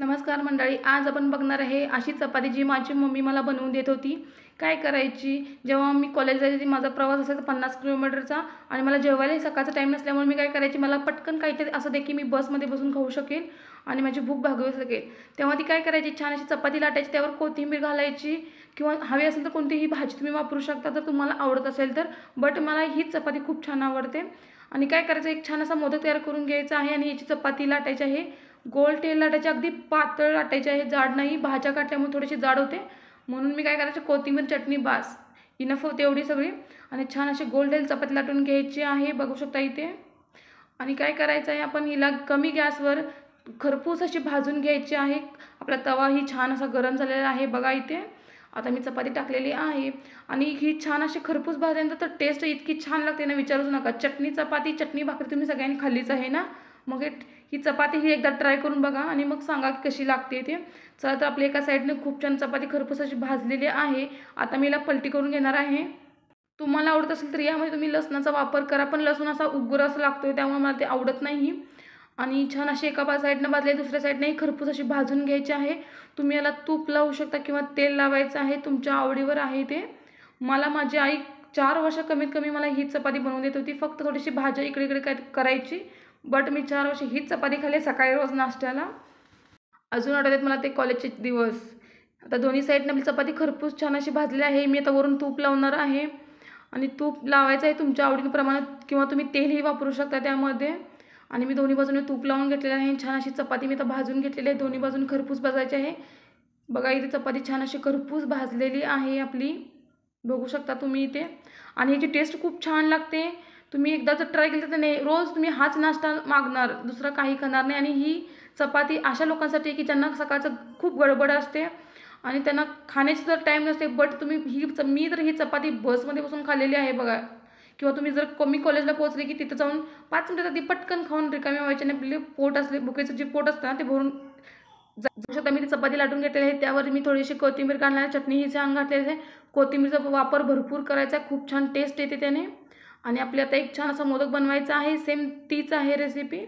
नमस्कार मंडळी, आज आपण बघणार आहे अशी चपाती जी माझी मम्मी मला बनवून देत होती. काय करायची, जेव्हा मी कॉलेजला जायची माझा प्रवास असायचा 50 किलोमीटरचा आणि मला जेवायलाही सकाळचा टाईम नसल्यामुळे मी काय करायची, मला पटकन काहीतरी असं दे की मी बसमध्ये बसून खाऊ शकेल आणि माझी भूक भागवू शकेल. तेव्हा ती काय करायची, छान अशी चपाती लाटायची, त्यावर कोथिंबीर घालायची किंवा हवी असेल तर कोणतीही भाजी तुम्ही वापरू शकता जर तुम्हाला आवडत असेल तर. बट मला हीच चपाती खूप छान आवडते. आणि काय करायचं, एक छान असा मोदक तयार करून घ्यायचा आहे आणि याची चपाती लाटायची आहे. गोल तेल लाटायचे, अगदी पातळ लाटायचे आहे, जाड नाही. भाज्या काटल्यामुळे थोडीशी जाड होते, म्हणून मी काय करायचे, कोथिंबीर चटणी बास इनफ होते एवढी सगळी. आणि छान अशी गोल तेल चपाती लाटून घ्यायची आहे, बघू शकता इथे. आणि काय करायचं आहे, आपण हिला कमी गॅसवर खरपूस अशी भाजून घ्यायची आहे. आपला तवाही छान असा गरम झालेला आहे, बघा इथे. आता मी चपाती टाकलेली आहे आणि ही छान अशी खरपूस भाजल्यानंतर तर टेस्ट इतकी छान लागते ना, विचारूच नका. चटणी चपाती, चटणी भाकरी तुम्ही सगळ्यांनी खाल्लीच आहे ना. मग ही चपाती ही एकदा ट्राय करून बघा आणि मग सांगा की कशी लागते ते. चला, तर आपल्या एका साईडने खूप छान चपाती खरपूस अशी भाजलेली आहे. आता मी हिला पलटी करून घेणार आहे. तुम्हाला आवडत असेल तर यामध्ये तुम्ही लसणाचा वापर करा, पण लसूण असा उग्र असा लागतोय त्यामुळे मला ते आवडत नाही. आणि छान अशी एका साईडनं भाजले, दुसऱ्या साईडनेही खरपूस अशी भाजून घ्यायची आहे. तुम्ही याला तूप लावू शकता किंवा तेल लावायचं आहे, तुमच्या आवडीवर आहे ते. मला माझी आई 4 वर्ष कमीत कमी मला ही चपाती बनवून देत होती. फक्त थोडीशी भाज्या इकडे इकडे काय करायची. बट मी 4 वर्ष हीच चपाती खाल्ली सकाळी रोज नाश्त्याला. अजून आठवतात मला ते कॉलेजचे दिवस. आता दोन्ही साईडनं आपली चपाती खरपूस छान अशी भाजलेली आहे. मी आता वरून तूप लावणार आहे आणि तूप लावायचं आहे तुमच्या आवडीप्रमाणे किंवा तुम्ही तेलही वापरू शकता त्यामध्ये. आणि मी दोन्ही बाजूने तूप लावून घेतलेलं आहे. छान अशी चपाती मी आता भाजून घेतलेली आहे, दोन्ही बाजून खरपूस भाजायची आहे. बघा इथे चपाती छान अशी खरपूस भाजलेली आहे आपली, बघू शकता तुम्ही इथे. आणि याची टेस्ट खूप छान लागते. तुम्ही एकदा जर ट्राय केलं तर नाही, रोज तुम्ही हाच नाश्ता मागणार, दुसरं काही खाणार नाही. आणि ही चपाती अशा लोकांसाठी की ज्यांना सकाळचं खूप गडबड असते आणि त्यांना खाण्याची जर टाईम नसते. बट तुम्ही मी तर ही चपाती बसमध्ये बसून खाल्लेली आहे बघा. किंवा तुम्ही जर कमी कॉलेजला पोहोचले की तिथं जाऊन 5 मिनिटात ती पटकन खाऊन रिकामी व्हायची आणि आपले पोट असले, भुकेचं जे पोट असतं ना ते भरून जाऊ शकता. मी ती चपाती लाटून घेतलेली आहे, त्यावर मी थोडीशी कोथिंबीर घालणार, चटणी ही छान घातलेली आहे. कोथिंबीरचा वापर भरपूर करायचा आहे, खूप छान टेस्ट येते त्याने. आणि आपली आता एक छान असा मोदक बनवायचा आहे, सेम तीच आहे रेसिपी.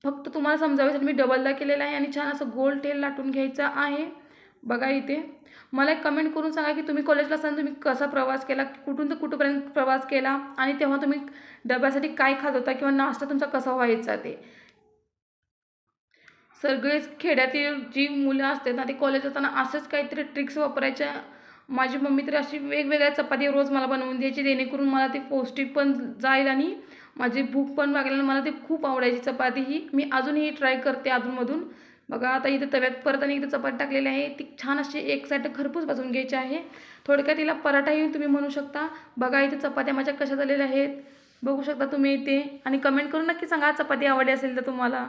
फक्त तुम्हाला समजावण्यासाठी मी डबलदा केलेला आहे. आणि छान असं गोल तेल लाटून घ्यायचं आहे, बघा इथे. मला एक कमेंट करून सांगा की तुम्ही कॉलेजला असताना तुम्ही कसा प्रवास केला, कुठून तर कुठंपर्यंत प्रवास केला आणि तेव्हा तुम्ही डब्यासाठी काय खात होता किंवा नाश्ता तुमचा कसा व्हायचा ते. सगळेच खेड्यातील जी मुलं असतात ना, ती कॉलेज असताना असंच काहीतरी ट्रिक्स वापरायच्या. माझी मम्मी तर अशी वेगवेगळ्या चपाती रोज मला बनवून द्यायची, जेणेकरून मला ते पौष्टिक पण जाईल आणि माझी भूक पण भागेल. मला ते खूप आवडायची चपाती ही. मी अजूनही ट्राय करते अधूनमधून. बघा आता इथे तव्यात परत आणि इथे चपाती टाकलेली आहे, ती छान अशी एक साईड खरपूस भाजून घ्यायची आहे. थोडक्यात तिला पराठाही तुम्ही म्हणू शकता. बघा इथे चपात्या माझ्या कशा झालेल्या आहेत, बघू शकता तुम्ही इथे. आणि कमेंट करून नक्की सांगा चपाती आवडली असेल तर तुम्हाला.